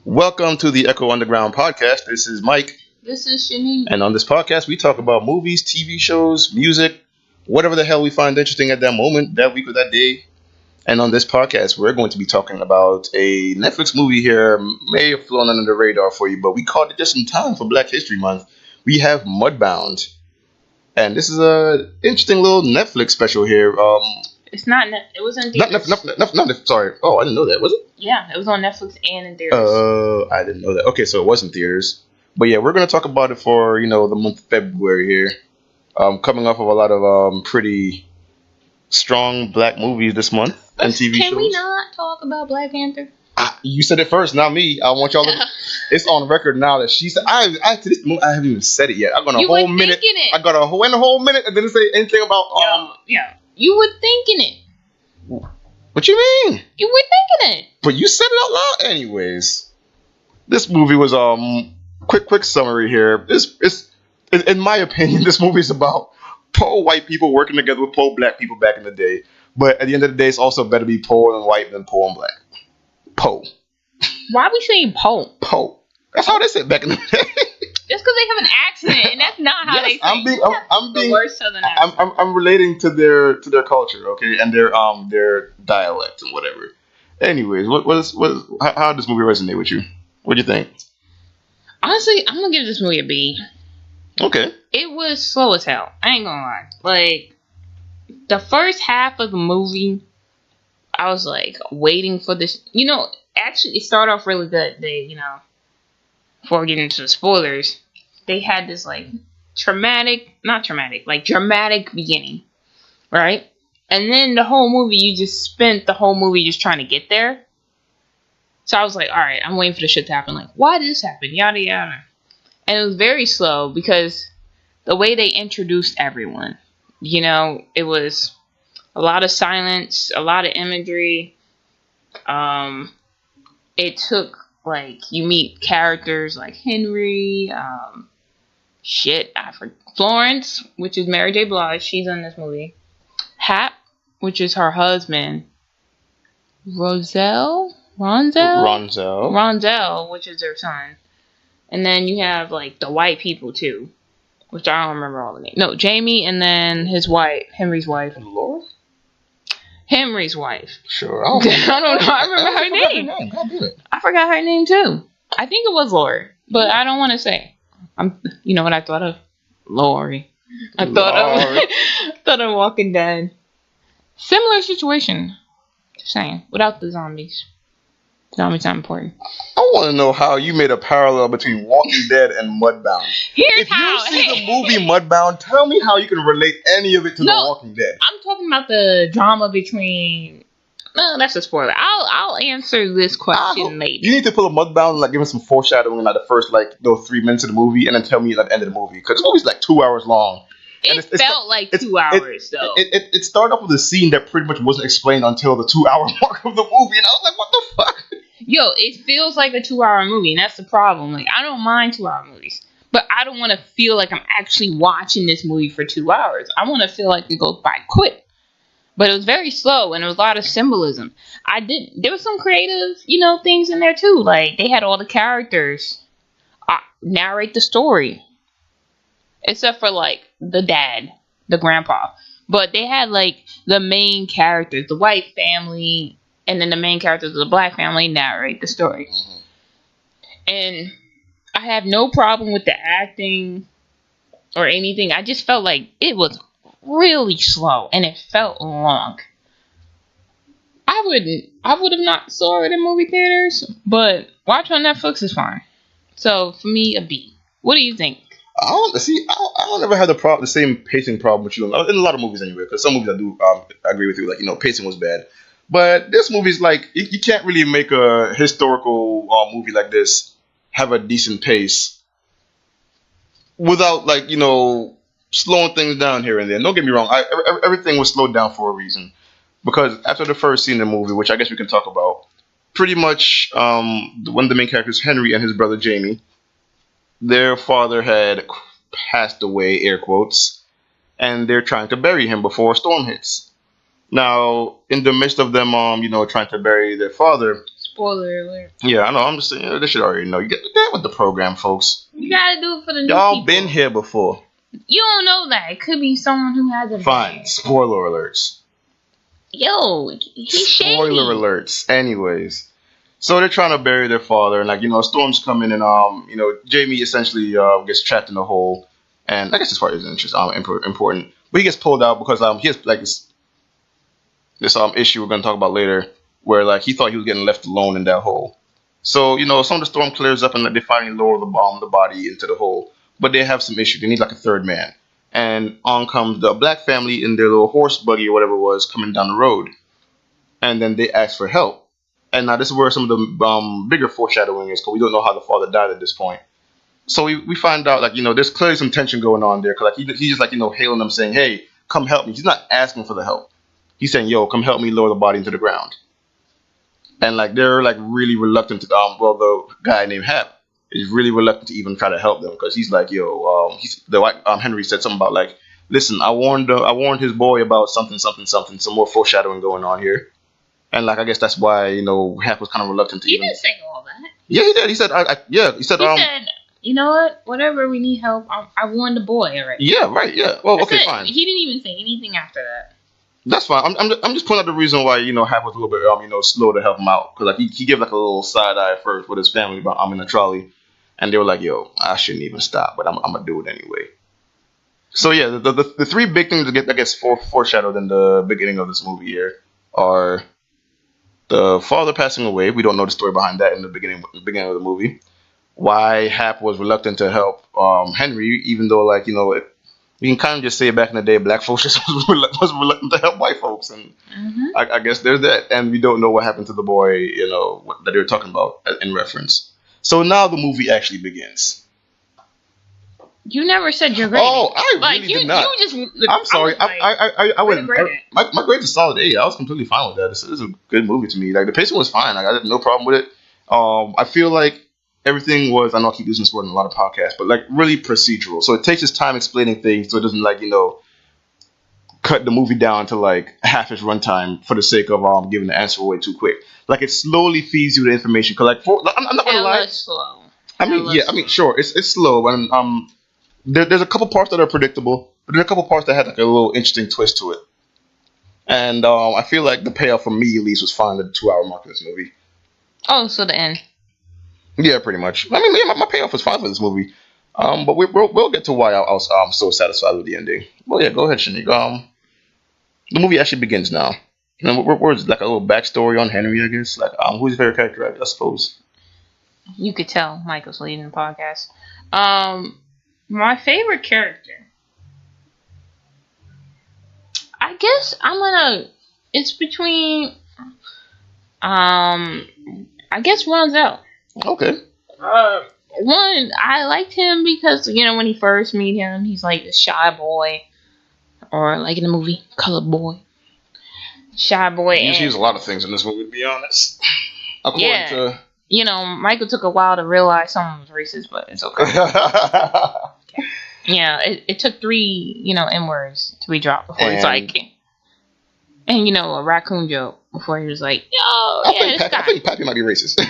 Welcome to the Echo Underground podcast. This is Mike, This is Shani. and on this podcast, we talk about movies, TV shows, music, whatever the hell we find interesting at that moment, that week, or that day. And on this podcast, we're going to be talking about a Netflix movie here. May have flown under the radar for you, but we caught it just in time for Black History Month. We have Mudbound, and this is a interesting little Netflix special here. It's not. It was in theaters. Sorry. Oh, I didn't know that. Was it? Yeah, it was on Netflix and in theaters. I didn't know that. Okay, so it was in theaters. But yeah, we're gonna talk about it for the month of February here. Coming off of a lot of pretty strong black movies this month and TV shows. Can we not talk about Black Panther? You said it first, not me. I want y'all to. It's on record now that she said. To this moment, I haven't even said it yet. I got a whole minute. It. I got a whole minute and didn't say anything about. Yeah. You were thinking it. What you mean? You were thinking it. But you said it out loud, anyways. This movie was quick summary here. It's in my opinion, this movie is about poor white people working together with poor black people back in the day. But at the end of the day, it's also better to be poor and white than poor and black. Po. Why are we saying po? Po. That's how they said back in the day. Just because they have an accent, and that's not how they say. I'm being the worst southern accent. I'm relating to their culture, okay, and their dialect and whatever. Anyways, how does this movie resonate with you? What do you think? Honestly, I'm gonna give this movie a B. Okay. It was slow as hell. I ain't gonna lie. Like the first half of the movie, I was like waiting for this. Actually, it started off really good. They, before getting into the spoilers, they had this like dramatic beginning, right? And then the whole movie, you just spent the whole movie just trying to get there. So I was like, all right, I'm waiting for the shit to happen. Like, why did this happen? Yada, yada. And it was very slow because the way they introduced everyone, it was a lot of silence, a lot of imagery. It took, you meet characters like Henry, Florence, which is Mary J. Blige, she's in this movie. Hap, which is her husband. Ronzel, which is their son. And then you have, the white people, too, which I don't remember all the names. No, Jamie, and then his wife, Henry's wife. Laura? Henry's wife. Sure. I don't know. I remember her name. God damn it. I forgot her name, too. I think it was Laura, but I don't want to say. You know what I thought of? Lori. I thought of Walking Dead. Similar situation. Just saying. Without the zombies. Zombies not important. I want to know how you made a parallel between Walking Dead and Mudbound. Here's how. If you see the movie Mudbound, tell me how you can relate any of it to The Walking Dead. I'm talking about the drama between... No, that's a spoiler. I'll answer this question later. You need to pull a Mudbound and give us some foreshadowing in the first 3 minutes of the movie, and then tell me at the end of the movie, because the movie's 2 hours long. It felt like 2 hours though. It started off with a scene that pretty much wasn't explained until the 2 hour mark of the movie, and I was like, what the fuck? Yo, it feels like a 2 hour movie, and that's the problem. I don't mind 2 hour movies, but I don't want to feel like I'm actually watching this movie for 2 hours. I want to feel like it goes by quick. But it was very slow, and there was a lot of symbolism. There was some creative, things in there too. They had all the characters narrate the story, except for the dad, the grandpa. But they had the main characters, the white family, and then the main characters of the black family narrate the story. And I have no problem with the acting or anything. I just felt like it was really slow, and it felt long. I would have not saw it in movie theaters, but watch on Netflix is fine. So for me, a B. What do you think? I don't ever have the same pacing problem with you in a lot of movies anyway. Because some movies I do agree with you. Pacing was bad, but this movie's you can't really make a historical movie like this have a decent pace without slowing things down here and there. Don't get me wrong. Everything was slowed down for a reason. Because after the first scene in the movie, which I guess we can talk about, pretty much one of the main characters, Henry, and his brother Jamie, their father had passed away, air quotes, and they're trying to bury him before a storm hits. Now, in the midst of them, trying to bury their father, spoiler alert. Yeah, I know. I'm just saying, they should already know. You get that with the program, folks. You gotta do it for the new Y'all people. been here before. You don't know that. It could be someone who hasn't. Fine. Spoiler alerts. Yo, he's shady. Spoiler alerts. Anyways. So they're trying to bury their father, and like, storms come in, and Jamie essentially gets trapped in a hole, and I guess this part isn't important, but he gets pulled out because he has like this issue we're gonna talk about later, where like he thought he was getting left alone in that hole. So some of the storm clears up, and like, they finally lower the body into the hole, but they have some issue. They need like a third man, and on comes the black family in their little horse buggy or whatever it was coming down the road, and then they ask for help. And now this is where some of the bigger foreshadowing is, because we don't know how the father died at this point. So we find out, like, there's clearly some tension going on there, because like, he's just like, hailing them, saying, hey, come help me. He's not asking for the help. He's saying, yo, come help me lower the body into the ground. And like, they're like really reluctant to, the guy named Hap is really reluctant to even try to help them, because he's like, yo, Henry said something about like, listen, I warned his boy about something, some more foreshadowing going on here. And like, I guess that's why Hap was kind of reluctant to. He didn't say all that. Yeah, he did. He said, he said, you know what? Whatever we need help, I warned the boy already. Yeah, right. Yeah. Well, that's okay, it. fine. He didn't even say anything after that. That's fine. I'm just pointing out the reason why Hap was a little bit slow to help him out, because like he gave like a little side eye first with his family, but I'm in the trolley, and they were like, yo, I shouldn't even stop, but I'm gonna do it anyway. So yeah, the three big things that gets foreshadowed in the beginning of this movie here are the father passing away. We don't know the story behind that in the beginning of the movie. Why Hap was reluctant to help Henry, even though like we can kind of just say back in the day, black folks just was reluctant to help white folks, and I guess there's that. And we don't know what happened to the boy, that they were talking about in reference. So now the movie actually begins. You never said your grade. Oh, I really did not. I'm sorry. I went. My grade is solid 8. I was completely fine with that. This is a good movie to me. Like, the pacing was fine. Like, I had no problem with it. I feel like everything was. I know I keep using this word in a lot of podcasts, but like really procedural. So it takes its time explaining things, so it doesn't like cut the movie down to like half its runtime for the sake of giving the answer away too quick. Like, it slowly feeds you the information. Cause like I'm not gonna lie. Slow. I mean, sure, it's slow, and there's a couple parts that are predictable, but there's a couple parts that had like a little interesting twist to it. And I feel like the payoff for me, at least, was fine at the 2-hour mark of this movie. Oh, so the end. Yeah, pretty much. I mean, yeah, my payoff was fine for this movie. But we'll get to why I was so satisfied with the ending. Well, yeah, go ahead, Shanique. The movie actually begins now. Where's like a little backstory on Henry, I guess? Like, who's your favorite character, I suppose? You could tell Michael's leading the podcast. My favorite character, I guess it's between, I guess Ronzel. Okay. One, I liked him because, when you first meet him, he's like a shy boy, or like in the movie, Colored Boy. Shy boy. He's used a lot of things in this movie, to be honest. Michael took a while to realize someone was racist, but it's okay. Yeah, it took 3, N-words to be dropped before he's like, and a raccoon joke before he was like, yo, I think Pappy might be racist.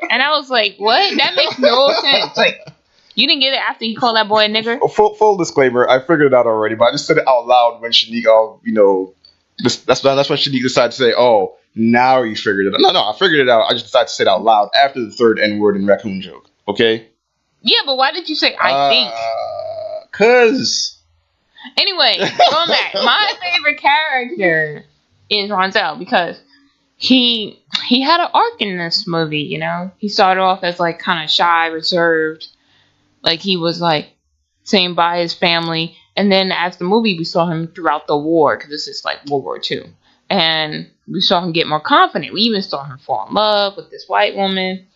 And I was like, what? That makes no sense. Like, you didn't get it after you called that boy a nigger? Full disclaimer, I figured it out already, but I just said it out loud when Shanique, that's when Shanique decided to say, oh, now you figured it out. No, I figured it out. I just decided to say it out loud after the third N-word and raccoon joke. Okay? Yeah, but why did you say I think? Cause. Anyway, going back, my favorite character is Ronzel because he had an arc in this movie. He started off as like kind of shy, reserved, like he was like saying bye his family, and then as the movie we saw him throughout the war because this is like World War II, and we saw him get more confident. We even saw him fall in love with this white woman,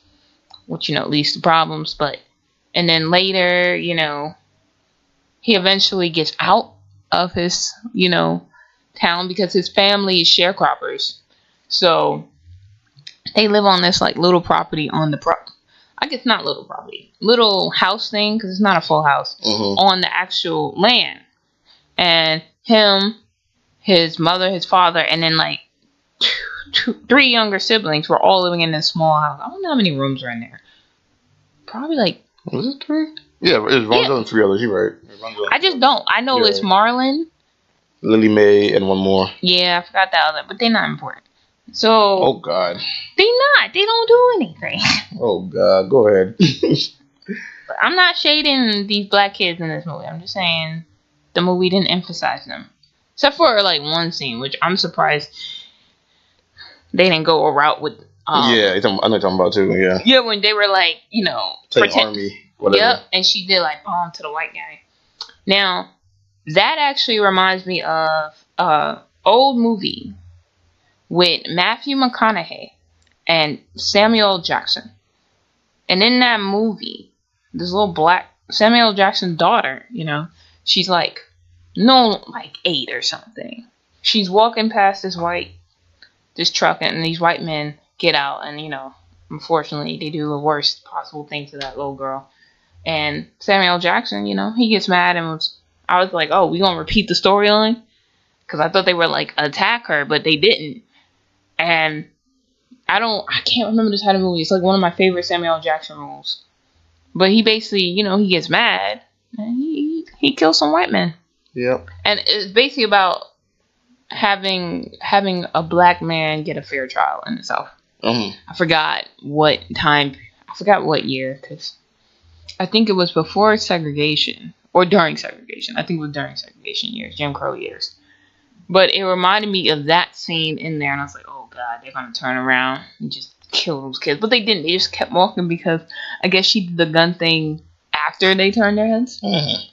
which leads to problems, but. And then later, he eventually gets out of his, town because his family is sharecroppers. So they live on this like little property on the I guess not little property, little house thing because it's not a full house on the actual land. And him, his mother, his father, and then like three younger siblings were all living in this small house. I don't know how many rooms are in there. Probably like. Was it 3? Yeah, it's Ronzo and 3 others. You're right. I just don't. I know it's Marlon, Lily Mae, and one more. Yeah, I forgot that other, but they're not important. So. Oh God. They not. They don't do anything. Oh God. Go ahead. But I'm not shading these black kids in this movie. I'm just saying the movie didn't emphasize them, except for like one scene, which I'm surprised they didn't go a route with. Yeah, I know what you're talking about too. Yeah. Yeah, when they were like, pretend army. Whatever. Yep, and she did like bomb to the white guy. Now, that actually reminds me of old movie with Matthew McConaughey and Samuel Jackson. And in that movie, this little black Samuel Jackson's daughter, she's like 8 or something. She's walking past this truck, and these white men get out, and unfortunately they do the worst possible thing to that little girl. And Samuel Jackson, he gets mad, and I was like, oh, we gonna repeat the storyline? Because I thought they were like attack her, but they didn't. And I can't remember the title of the movie. It's like one of my favorite Samuel Jackson roles. But he basically, he gets mad, and he kills some white men. Yep. And it's basically about having a black man get a fair trial in the South. Mm-hmm. I forgot what year, because I think it was before segregation or during segregation. I think it was during segregation years, Jim Crow years. But it reminded me of that scene in there, and I was like, oh God, they're going to turn around and just kill those kids. But they didn't. They just kept walking because I guess she did the gun thing after they turned their heads. Mm-hmm.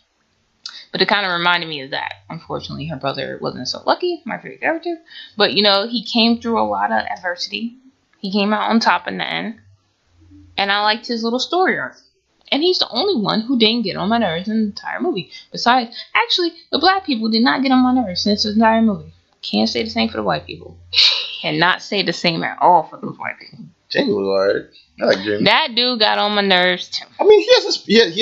But it kind of reminded me of that. Unfortunately, her brother wasn't so lucky, my favorite character. But, he came through a lot of adversity. He came out on top in the end. And I liked his little story arc. And he's the only one who didn't get on my nerves in the entire movie. Besides, actually, the black people did not get on my nerves in this entire movie. Can't say the same for the white people. Cannot say the same at all for those white people. Jamie was alright. I like Jamie. That dude got on my nerves too. I mean, he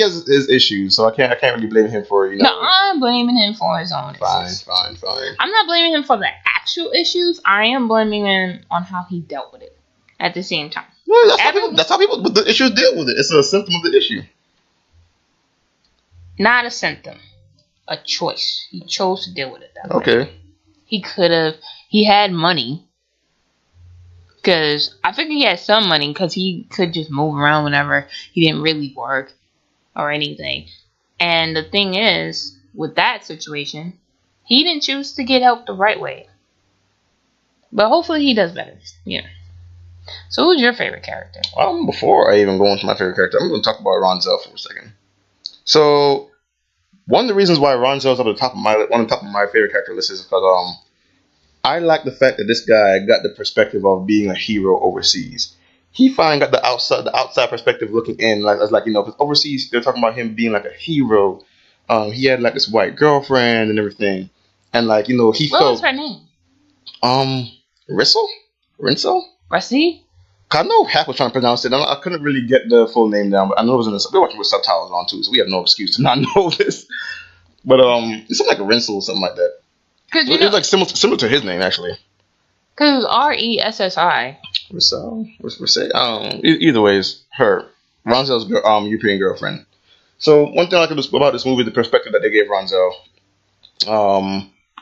has his issues, so I can't really blame him for No, I'm blaming him for his own issues. Fine. I'm not blaming him for the actual issues. I am blaming him on how he dealt with it at the same time. Well, that's how people with the issues deal with it. It's a symptom of the issue. Not a symptom. A choice. He chose to deal with it that way. Okay. He had money. Because I figured he had some money because he could just move around whenever he didn't really work or anything. And the thing is, with that situation, he didn't choose to get help the right way. But hopefully he does better. Yeah. So who's your favorite character? Before I even go into my favorite character, I'm going to talk about Ronzel for a second. So, one of the reasons why Ronzel's on the top of my favorite character list is because I like the fact that this guy got the perspective of being a hero overseas. He finally got the outside perspective looking in, because overseas they're talking about him being like a hero. He had like this white girlfriend and everything, and he felt. What was her name? Rinsel. Rusty? I know Hack was trying to pronounce it. I couldn't really get the full name down, but I know it was in the. We're watching with subtitles on too, so we have no excuse to not know this. But it's something like a Rinsel or something like that. It's like similar to his name actually. Because Ressi. Rinsel. Either way, it's her. Ronzel's European girlfriend. So one thing I like about this movie, the perspective that they gave Ronzel,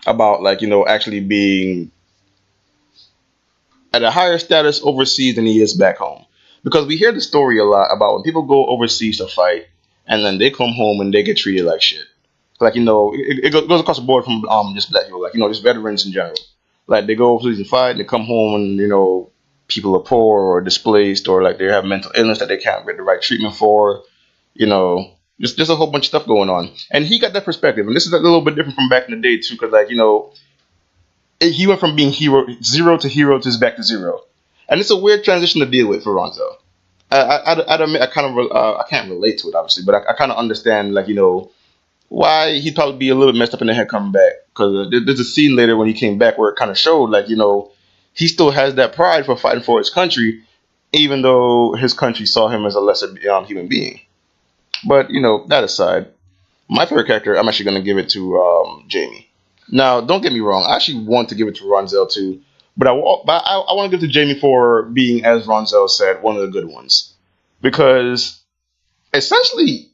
about actually being at a higher status overseas than he is back home. Because we hear the story a lot about when people go overseas to fight and then they come home and they get treated like shit. It goes across the board from just black people, just veterans in general. They go overseas and fight and they come home and, people are poor or displaced or they have mental illness that they can't get the right treatment for, just a whole bunch of stuff going on. And he got that perspective. And this is a little bit different from back in the day too, because he went from being zero to back to zero, and it's a weird transition to deal with for Ronzel. I admit I can't relate to it obviously, but I kind of understand why he'd probably be a little bit messed up in the head coming back, because there's a scene later when he came back where it kind of showed he still has that pride for fighting for his country, even though his country saw him as a lesser human being. But that aside, my favorite character, I'm actually going to give it to Jamie. Now, don't get me wrong. I actually want to give it to Ronzel too, But I want to give to Jamie for being, as Ronzel said, one of the good ones, because essentially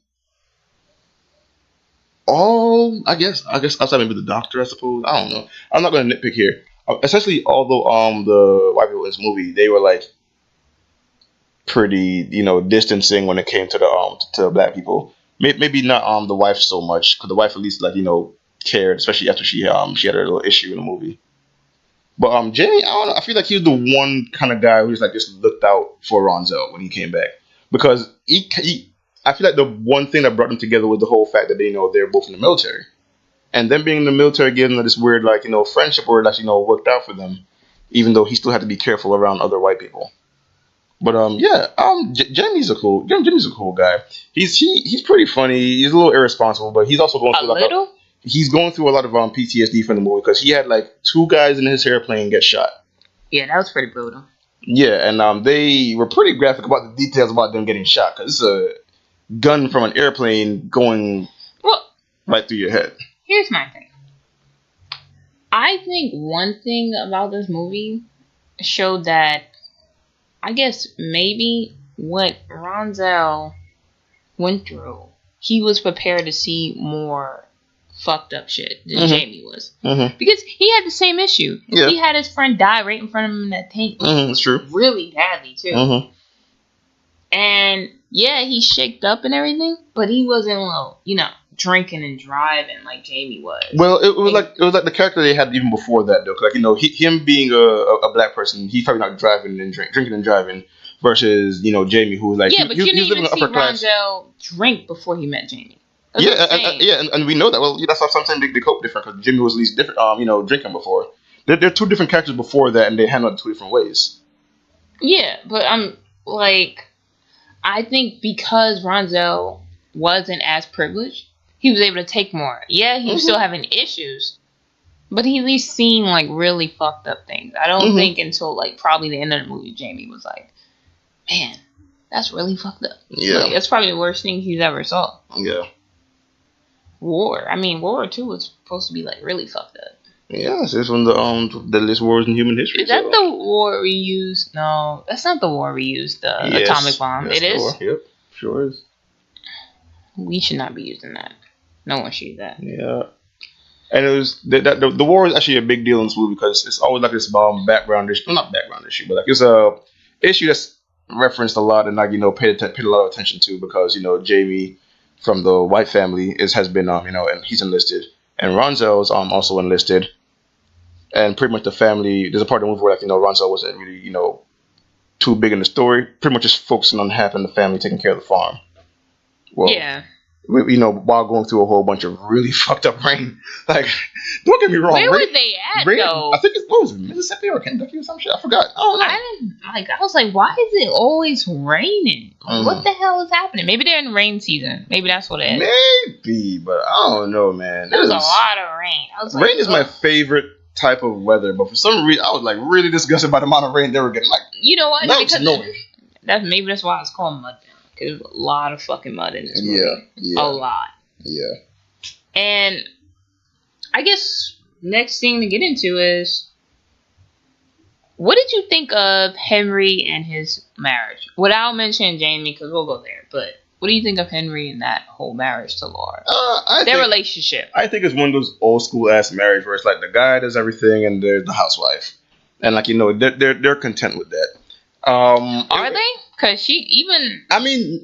all I guess outside maybe the doctor, I suppose. I don't know. I'm not going to nitpick here. Essentially, although the white people in this movie, they were like pretty, distancing when it came to black people. Maybe not the wife so much, because the wife at least like cared, especially after she had her little issue in the movie. But Jamie, I don't know. I feel like he was the one kind of guy who just looked out for Ronzel when he came back, because I feel like the one thing that brought them together was the whole fact that they're both in the military, and them being in the military gave them this weird friendship where it actually worked out for them, even though he still had to be careful around other white people. But yeah, Jimmy's a cool guy. He's pretty funny. He's a little irresponsible, but he's also going A through little? he's going through a lot of PTSD from the movie, because he had like two guys in his airplane get shot. Yeah, that was pretty brutal. Yeah, and they were pretty graphic about the details about them getting shot, because it's a gun from an airplane going Well, right through your head. here's my thing. I think one thing about this movie showed that, I guess maybe what Ronzel went through, he was prepared to see more fucked up shit than Jamie was. Mm-hmm. Because he had the same issue. Yeah. He had his friend die right in front of him in that tank. That's true. Really badly, too. Mm-hmm. And yeah, he shaked up and everything, but he wasn't, drinking and driving like Jamie was. Well, it was like the character they had even before that, though. 'Cause, him being a black person, he's probably not drinking and driving, versus Jamie, who was like yeah, but you didn't even see Ronzel drink before he met Jamie. And we know that. Well, that's why sometimes they cope different, because Jimmy was at least different. Drinking before. They're two different characters before that, and they handled it two different ways. Yeah, but I think because Ronzel wasn't as privileged, he was able to take more. Yeah, he was still having issues, but he at least seen like really fucked up things. I don't think until like probably the end of the movie, Jamie was like, "Man, that's really fucked up." Yeah, that's probably the worst thing he's ever saw. Yeah. War. I mean, World War II was supposed to be like really fucked up. Yeah, it's one of the deadliest wars in human history. Is that the war we used? No, that's not the war we used. The atomic bomb. It is. War. Yep, sure is. We should not be using that. No one should use that. Yeah. And it was the war is actually a big deal in this movie, because it's always like this background issue. Well, not background issue, but like it's a issue that's referenced a lot and paid a lot of attention to, because Jamie from the white family has been and he's enlisted, and Ronzel's also enlisted, and pretty much the family. There's a part of the movie where Ronzel wasn't really too big in the story, pretty much just focusing on having the family taking care of the farm. Well, yeah. While going through a whole bunch of really fucked up rain. Like, don't get me wrong. Where were they at, though? I think what was it, Mississippi or Kentucky or some shit? I forgot. I don't know. I was like, why is it always raining? What the hell is happening? Maybe they're in rain season. Maybe that's what it is. Maybe, but I don't know, man. There was a lot of rain. I was like, rain is my favorite type of weather, but for some reason, I was like really disgusted by the amount of rain they were getting. Like, you know what? Because that's why it's called Mudbound. Because there's a lot of fucking mud in this movie. Yeah. A lot. Yeah. And I guess next thing to get into is, what did you think of Henry and his marriage? Without mentioning Jamie, because we'll go there. But what do you think of Henry and that whole marriage to Laura? Their relationship. I think it's one of those old school ass marriage where it's like the guy does everything and there's the housewife, and they're content with that. Are they? Because she even. I mean,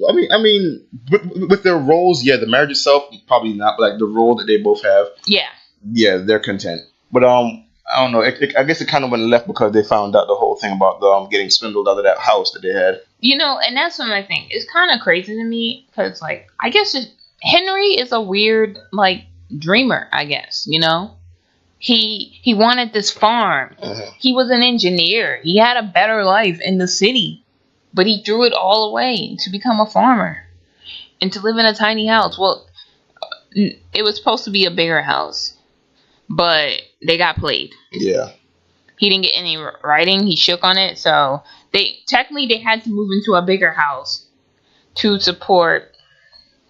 with their roles, yeah. The marriage itself, probably not. But like the role that they both have, yeah, they're content. But I don't know. I guess it kind of went left because they found out the whole thing about getting swindled out of that house that they had. And that's what I think. It's kind of crazy to me because, like, I guess Henry is a weird, like, dreamer. I guess He wanted this farm. He was an engineer. He had a better life in the city. But he threw it all away to become a farmer. And to live in a tiny house. Well, it was supposed to be a bigger house. But they got played. Yeah. He didn't get any writing. He shook on it. So, they had to move into a bigger house to support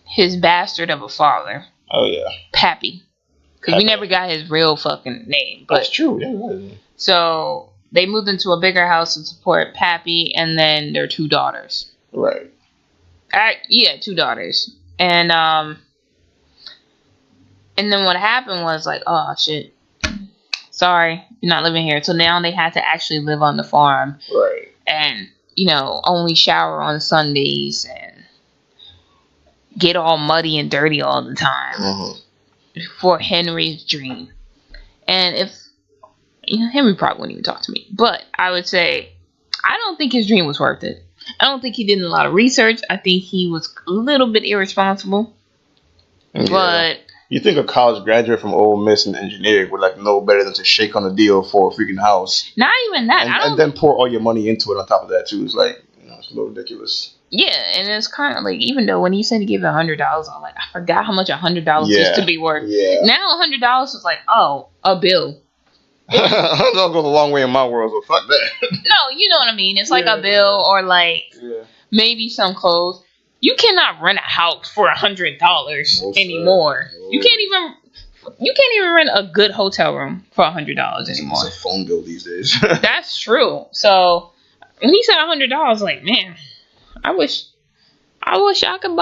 his bastard of a father. Oh, yeah. Pappy. Because we never got his real fucking name. But that's true. Yeah. So they moved into a bigger house to support Pappy and then their 2 daughters. Right. Yeah, 2 daughters. And then what happened was like, oh shit, sorry, you're not living here. So now they had to actually live on the farm. Right. And, only shower on Sundays and get all muddy and dirty all the time for Henry's dream. And if, Henry probably wouldn't even talk to me. But I would say, I don't think his dream was worth it. I don't think he did a lot of research. I think he was a little bit irresponsible. Yeah. But you think a college graduate from Ole Miss in engineering would know better than to shake on a deal for a freaking house? Not even that. And then pour all your money into it on top of that too. It's it's a little ridiculous. Yeah, and it's kind of even though when he said he gave $100, I'm like, I forgot how much $100 used to be worth. Yeah. Now $100 is a bill. $100 goes a long way in my world, so fuck that. No, you know what I mean. It's a bill or maybe some clothes. You cannot rent a house for $100 anymore. No. You can't even rent a good hotel room for $100 anymore. It's a phone bill these days. That's true. So when he said $100, man, I wish I could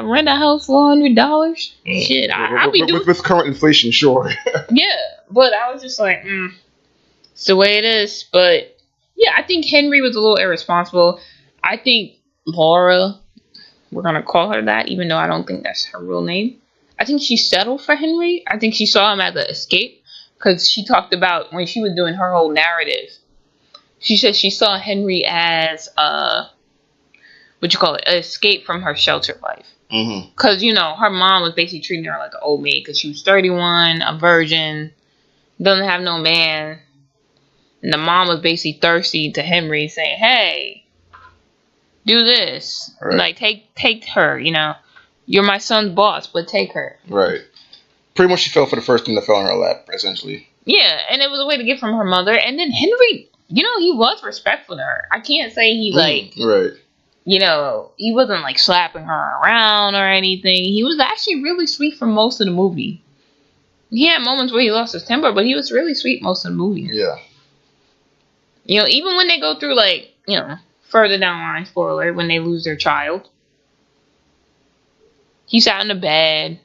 rent a house for $100. Shit, I'd be doing with current inflation, sure. Yeah, but I was just it's the way it is. But yeah, I think Henry was a little irresponsible. I think Laura, we're gonna call her that, even though I don't think that's her real name. I think she settled for Henry. I think she saw him as an escape because she talked about when she was doing her whole narrative. She said she saw Henry as an escape from her sheltered life. Because, her mom was basically treating her like an old maid because she was 31, a virgin, doesn't have no man. And the mom was basically thirsty to Henry saying, hey, do this. Right. Take her, You're my son's boss, but take her. Right. Pretty much she fell for the first thing that fell in her lap, essentially. Yeah, and it was a way to get from her mother. And then Henry, he was respectful to her. I can't say he, right. He wasn't slapping her around or anything. He was actually really sweet for most of the movie. He had moments where he lost his temper, but he was really sweet most of the movie. Yeah. Even when they go through further down the line, spoiler, when they lose their child, he sat in the bed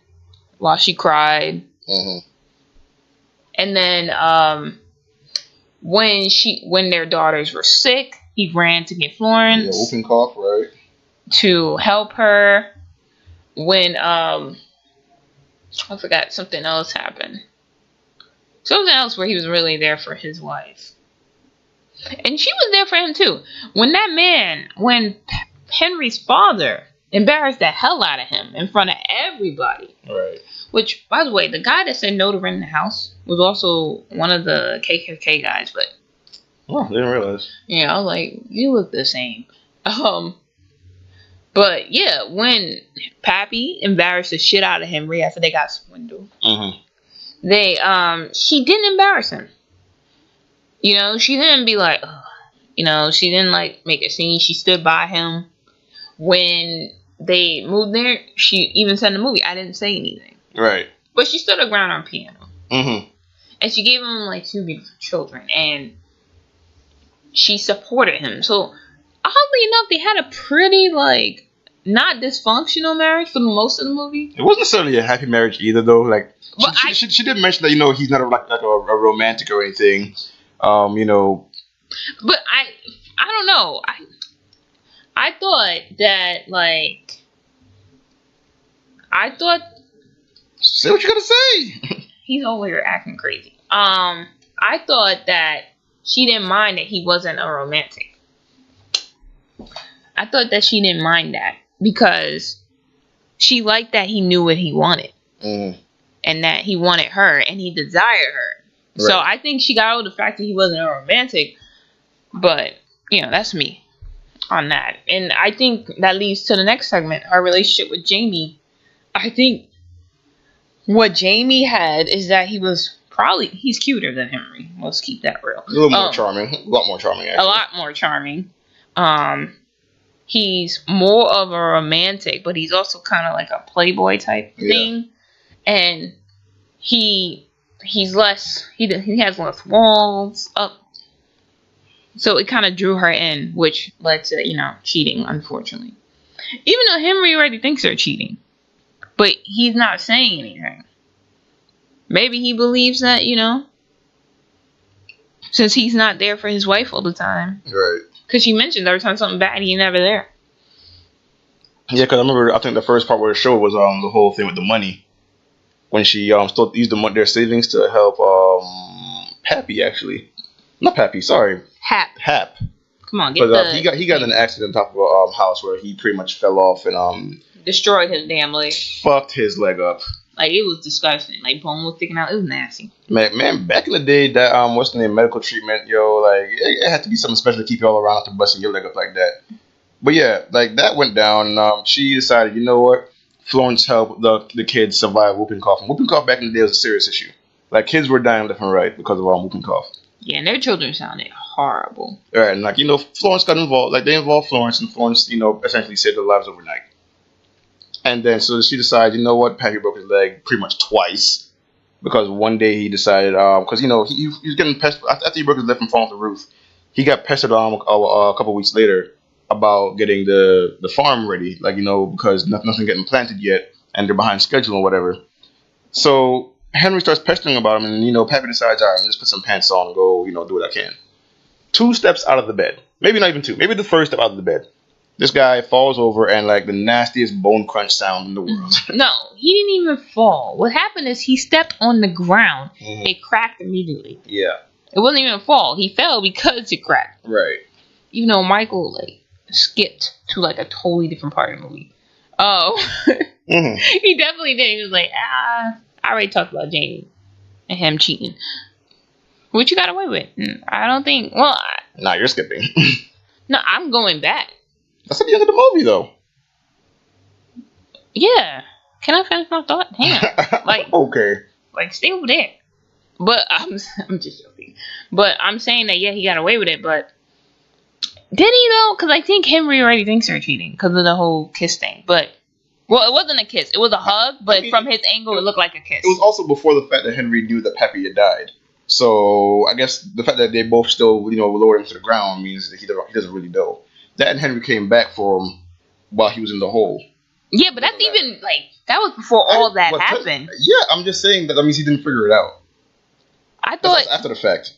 while she cried. And then when their daughters were sick, he ran to get Florence. Yeah, whooping cough, right? To help her. When I forgot, something else happened. Something else where he was really there for his wife. And she was there for him too. When Henry's father embarrassed the hell out of him in front of everybody. Right. Which, by the way, the guy that said no to renting the house was also one of the KKK guys, but... Oh, I didn't realize. Yeah, I was like, you look the same. But yeah, when Pappy embarrassed the shit out of Henry after they got swindled, she didn't embarrass him. She didn't be like, ugh. She didn't make a scene. She stood by him. When they moved there, she even said in the movie, I didn't say anything. Right. But she stood her ground on piano. And she gave him 2 beautiful children. And she supported him. So, oddly enough, they had a pretty, not dysfunctional marriage for most of the movie. It wasn't necessarily a happy marriage either, though. She did mention that, he's not a romantic or anything. But I don't know. I thought that, say what you gotta say. He's over here acting crazy. I thought that she didn't mind that he wasn't a romantic. I thought that she didn't mind that because she liked that he knew what he wanted. And that he wanted her and he desired her. Right. So I think she got over the fact that he wasn't a romantic. But, that's me on that. And I think that leads to the next segment, her relationship with Jamie. I think what Jamie had is that he's cuter than Henry. Let's keep that real. A little more charming. A lot more charming, actually. A lot more charming. He's more of a romantic, but he's also kind of like a playboy type thing. And he has less walls up. So it kind of drew her in, which led to, cheating, unfortunately. Even though Henry already thinks they're cheating. But he's not saying anything. Maybe he believes that, since he's not there for his wife all the time. Right. Because she mentioned every time something bad, he's never there. Yeah, because I think the first part where the show was the whole thing with the money. When she still used their savings to help Happy, actually. Not Pappy, sorry. Hap. Come on, get the... He got in an accident on top of a house where he pretty much fell off and destroyed his damn leg. Fucked his leg up. Like, it was disgusting. Like, bone was sticking out. It was nasty. Man, back in the day, that what's the name, medical treatment, like it had to be something special to keep you all around after busting your leg up like that. But yeah, like that went down. And, she decided, you know what? Florence helped the kids survive whooping cough. And whooping cough back in the day was a serious issue. Like, kids were dying left and right because of whooping cough. Yeah, and their children sounded horrible. Right, and like, Florence got involved. Like, they involved Florence, and Florence, essentially saved their lives overnight. And then, so she decided, you know what? Pappy broke his leg pretty much twice. Because one day he decided, because, he was getting pestered. After he broke his leg from falling off the roof, he got pestered a couple weeks later about getting the farm ready. Like, because nothing getting planted yet, and they're behind schedule or whatever. So Henry starts pestering about him, and, Pappy decides, all right, let's put some pants on and go, do what I can. 2 steps out of the bed. Maybe not even 2. Maybe the first step out of the bed. This guy falls over and like the nastiest bone crunch sound in the world. No, he didn't even fall. What happened is he stepped on the ground. Mm-hmm. It cracked immediately. Yeah. It wasn't even a fall. He fell because it cracked. Right. Michael skipped to a totally different part of the movie. Oh. Mm-hmm. He definitely did. He was like, I already talked about Jamie and him cheating. Which you got away with. I don't think, Nah, you're skipping. No, I'm going back. That's at the end of the movie, though. Yeah. Can I finish my thought? Damn. Okay. Stay over there. But I'm just joking. But I'm saying that, yeah, he got away with it, but did he, though? Because I think Henry already thinks they're cheating because of the whole kiss thing. But, it wasn't a kiss. It was a hug, but from his angle, it looked like a kiss. It was also before the fact that Henry knew that Pappy had died. So, I guess the fact that they both still, lowered him to the ground means that he doesn't really know. That and Henry came back for him while he was in the hole. Yeah, but that's even, that was before all that happened. Yeah, I'm just saying that means he didn't figure it out. I thought... That's after the fact.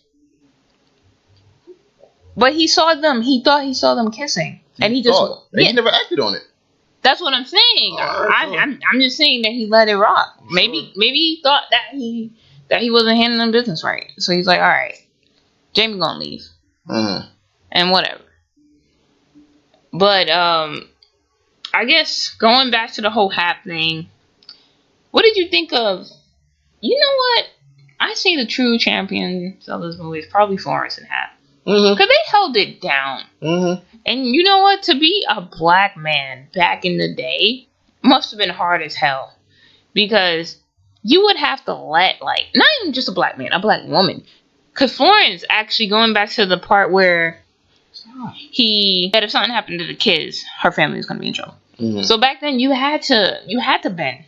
But he saw them, he thought he saw them kissing. And he just... He never acted on it. That's what I'm saying. I'm just saying that he let it rock. Maybe he thought that he wasn't handling business right. So he's like, all right, Jamie gonna leave. Mm-hmm. And whatever. But, I guess going back to the whole Hap thing, what did you think of, you know what? I say the true champions of this movie is probably Florence and Hap. Mm-hmm. Because they held it down. Mm-hmm. And you know what? To be a black man back in the day must have been hard as hell. Because you would have to let, not even just a black man, a black woman. Because Florence, actually, going back to the part where that if something happened to the kids, her family was going to be in trouble. Mm-hmm. So back then, you had to bend.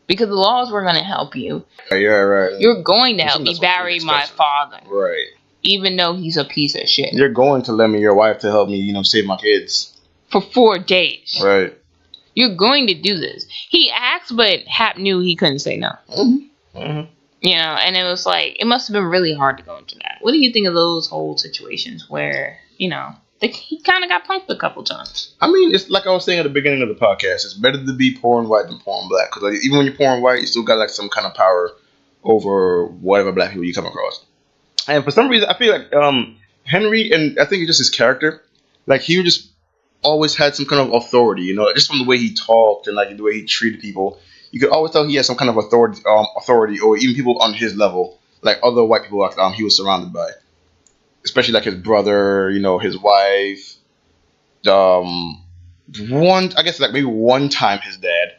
Because the laws were going to help you. Yeah, right. You're going to help me bury my father. Right. Even though he's a piece of shit. You're going to lend me your wife to help me, save my kids. For 4 days. Right. You're going to do this. He asked, but Hap knew he couldn't say no. Mm-hmm. Mm-hmm. And it was it must have been really hard to go into that. What do you think of those whole situations where, he kind of got punked a couple times? I mean, it's like I was saying at the beginning of the podcast. It's better to be poor and white than poor and black. Because even when you're poor and white, you still got some kind of power over whatever black people you come across. And for some reason, I feel like Henry, and I think it's just his character, he just always had some kind of authority, just from the way he talked and the way he treated people. You could always tell he had some kind of authority, or even people on his level, other white people he was surrounded by. Especially his brother, his wife. Maybe one time his dad.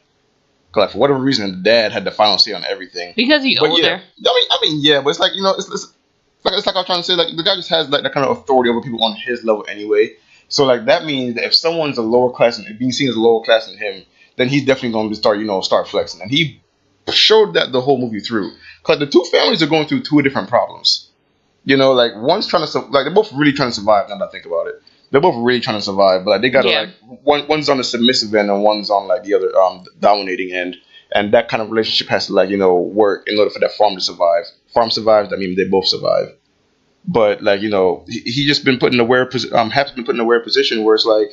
Because for whatever reason, the dad had the final say on everything. Because he's older. Yeah, yeah, but it's it's like I was trying to say, the guy just has that kind of authority over people on his level anyway. So that means that if someone's a lower class and being seen as a lower class than him, then he's definitely going to start flexing. And he showed that the whole movie through. Because the two families are going through 2 different problems. You know, like one's trying to like they're both really trying to survive. Now that I think about it, they're both really trying to survive. But like, they gotta like one's on the submissive end and one's on like the other dominating end, and that kind of relationship has to like work in order for that farm to survive. Farm survives. That means they both survive. But like he just been put in a weird Hap's been put in a weird position where it's like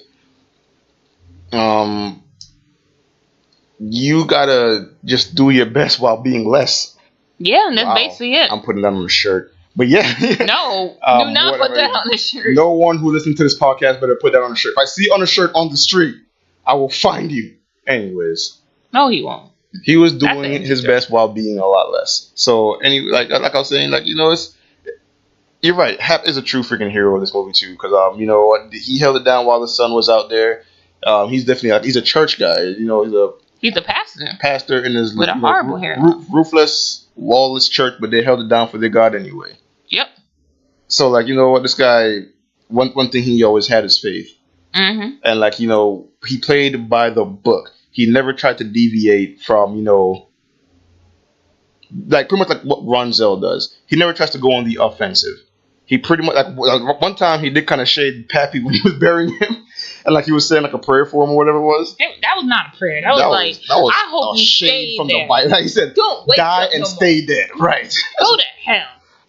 you gotta just do your best while being less. Yeah, and that's basically it. I'm putting that on a shirt. But yeah. No, do not put that on the shirt. No one who listens to this podcast better put that on a shirt. If I see it on a shirt on the street, I will find you. Anyways. No, he won't. He was doing his best while being a lot less. So like I was saying, like you're right. Hap is a true freaking hero in this movie too, because he held it down while the sun was out there. He's definitely he's a church guy. He's a pastor. Pastor in his with a horrible hair, roofless, wallless church, but they held it down for their God anyway. Yep. So like this guy, one thing he always had is faith, and like he played by the book. He never tried to deviate from like pretty much like what Ronzel does. He never tries to go on the offensive. He pretty much like one time he did kind of shade Pappy when he was burying him, and like he was saying like a prayer for him or whatever it was. That was not a prayer. That was I hope you stay from there. The Bible. Like he said, don't wake die up and no stay more. Dead. Right. Go to hell.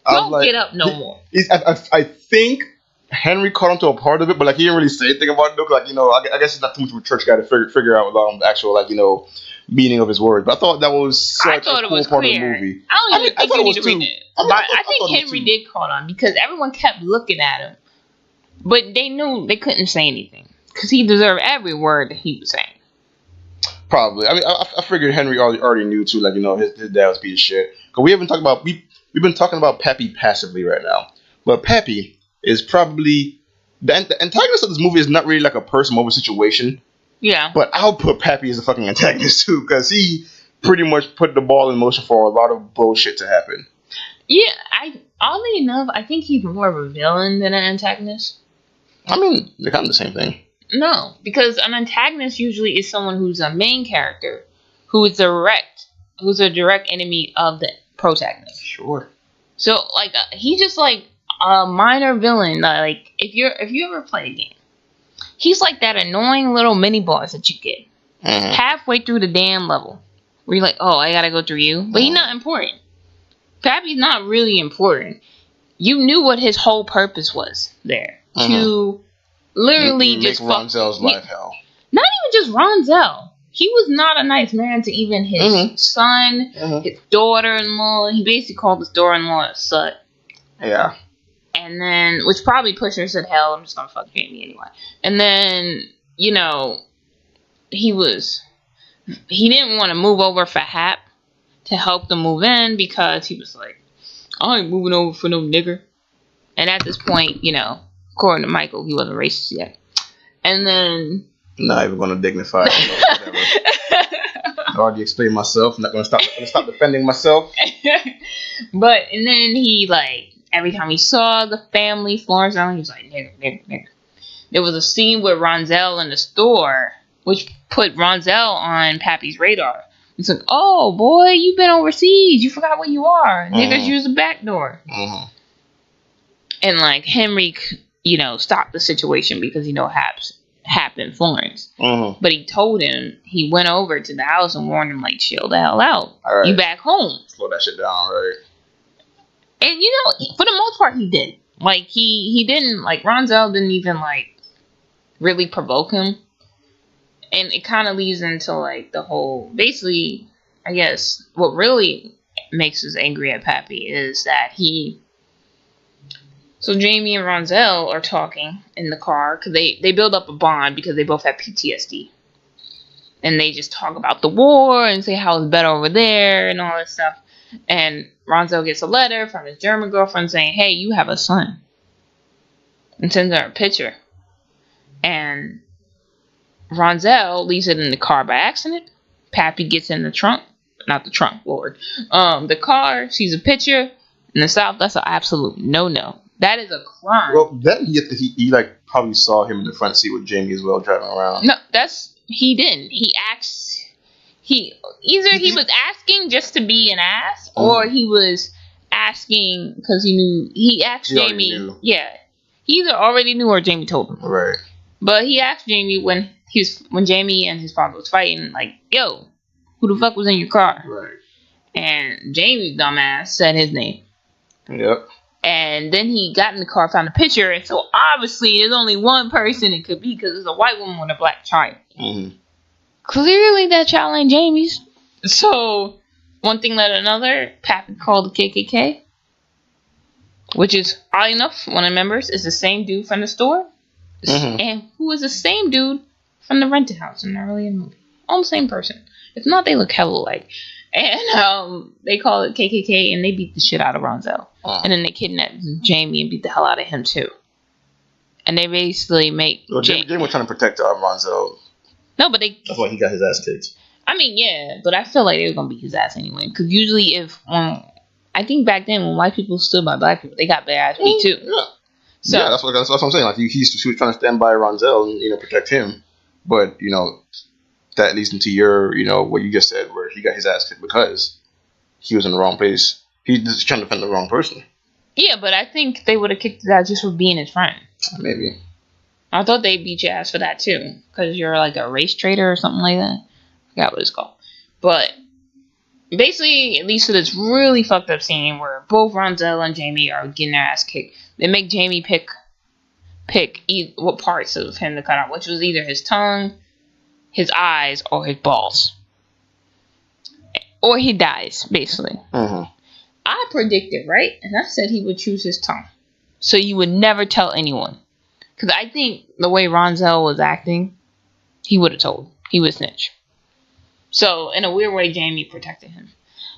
Don't get up no more. I think Henry caught on to a part of it, but like he didn't really say anything about it. Like I guess he's not too much of a church guy to figure out the actual meaning of his words. But I thought that was such a cool part of the movie. I don't even think you need to read it. I think Henry did caught on because everyone kept looking at him, but they knew they couldn't say anything because he deserved every word that he was saying. Probably. I mean, I figured Henry already knew too. Like his dad was a piece of shit. Because we've been talking about Pappy passively right now, but Pappy is probably the antagonist of this movie is not really like a person moment situation. Yeah. But I'll put Pappy as a fucking antagonist too, because he pretty much put the ball in motion for a lot of bullshit to happen. Yeah, oddly enough, I think he's more of a villain than an antagonist. I mean, they're kind of the same thing. No, because an antagonist usually is someone who's a main character, who's a direct enemy of the protagonist. Sure. So like he's just like a minor villain. Like if you ever play a game, he's like that annoying little mini boss that you get halfway through the damn level, where you're like, oh, I gotta go through you, but he's not important. Pappy's not really important. You knew what his whole purpose was there to literally just make Ronzel's life hell. Not even just Ronzel. He was not a nice man to even his son, his daughter-in-law. He basically called his daughter-in-law a slut. Yeah. And then, which probably pushed her to hell. I'm just gonna fuck Jamie anyway. And then, he didn't want to move over for Hap to help them move in because he was like, I ain't moving over for no nigger. And at this point, according to Michael, he wasn't racist yet. And then... Not even going to dignify it. Whatever. I already explained myself. I'm not going to stop defending myself. But, and then he, every time he saw the family, Florence, he was like, nigger. There was a scene with Ronzel in the store, which put Ronzel on Pappy's radar. He's like, oh, boy, you've been overseas. You forgot where you are. Niggers use the back door. And, Henry, stopped the situation because, Hap in Florence. But he told him, he went over to the house and warned him, chill the hell out. Right. You back home. Slow that shit down, right? And, for the most part, he did. He didn't, Ronzel didn't even, really provoke him. And it kind of leads into, the whole... Basically, I guess, what really makes us angry at Pappy is that he... So Jamie and Ronzel are talking in the car because they build up a bond because they both have PTSD. And they just talk about the war and say how it's better over there and all this stuff. And Ronzel gets a letter from his German girlfriend saying, hey, you have a son. And sends her a picture. And Ronzel leaves it in the car by accident. Pappy gets in the trunk. Not the trunk, Lord. The car, sees a picture. In the South, that's an absolute no-no. That is a crime. Well, then he probably saw him in the front seat with Jamie as well driving around. No, he didn't. He was asking just to be an ass, or he was asking because he asked Jamie. Yeah, he either already knew or Jamie told him. Right. But he asked Jamie when Jamie and his father was fighting, like, "Yo, who the fuck was in your car?" Right. And Jamie's dumbass said his name. Yep. And then he got in the car, found a picture, and so obviously there's only one person it could be because it's a white woman with a black child. Mm-hmm. Clearly that child ain't Jamie's. So one thing led to another. Pappy called the KKK, which is odd enough. One of the members is the same dude from the store, and who is the same dude from the rented house in the earlier movie. Almost same person. If not, they look hella alike. And they call it KKK, and they beat the shit out of Ronzel. And then they kidnap Jamie and beat the hell out of him too. And they basically make Jamie was trying to protect Ronzel. No, but that's why he got his ass kicked. I mean, yeah, but I feel like they were gonna beat his ass anyway. Because usually, I think back then when white people stood by black people, they got their ass beat too. Yeah. So yeah, that's what I'm saying. Like he was trying to stand by Ronzel and protect him, but that leads into your what you just said, where he got his ass kicked because he was in the wrong place. He was trying to defend the wrong person. Yeah, but I think they would have kicked his ass just for being his friend. Maybe. I thought they'd beat your ass for that too, because you're like a race traitor or something like that. I forgot what it's called. But basically, it leads to this really fucked up scene where both Ronzel and Jamie are getting their ass kicked. They make Jamie pick what parts of him to cut out, which was either his tongue, his eyes, or his balls. Or he dies, basically. Mm-hmm. I predicted, right? And I said he would choose his tongue. So you would never tell anyone. Because I think the way Ronzel was acting, he would have told. He would snitch. So, in a weird way, Jamie protected him.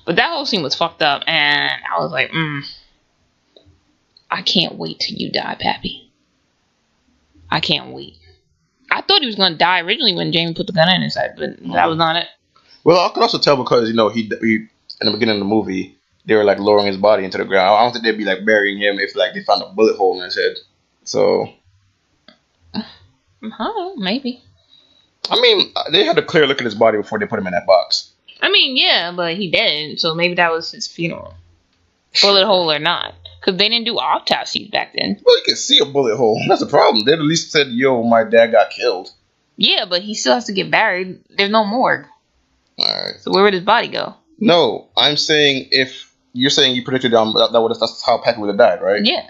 But that whole scene was fucked up, and I was like, I can't wait till you die, Pappy. I can't wait. I thought he was going to die originally when Jamie put the gun in his head, but that was not it. Well, I could also tell because, he in the beginning of the movie, they were, like, lowering his body into the ground. I don't think they'd be, like, burying him if, like, they found a bullet hole in his head. So... maybe. I mean, they had a clear look at his body before they put him in that box. I mean, yeah, but he didn't, so maybe that was his funeral. Bullet hole or not. Because they didn't do autopsies back then. Well, you can see a bullet hole. That's the problem. They at least said, yo, my dad got killed. Yeah, but he still has to get buried. There's no morgue. Alright. So where would his body go? No, I'm saying if... You're saying you predicted that's how Pappy would have died, right? Yeah.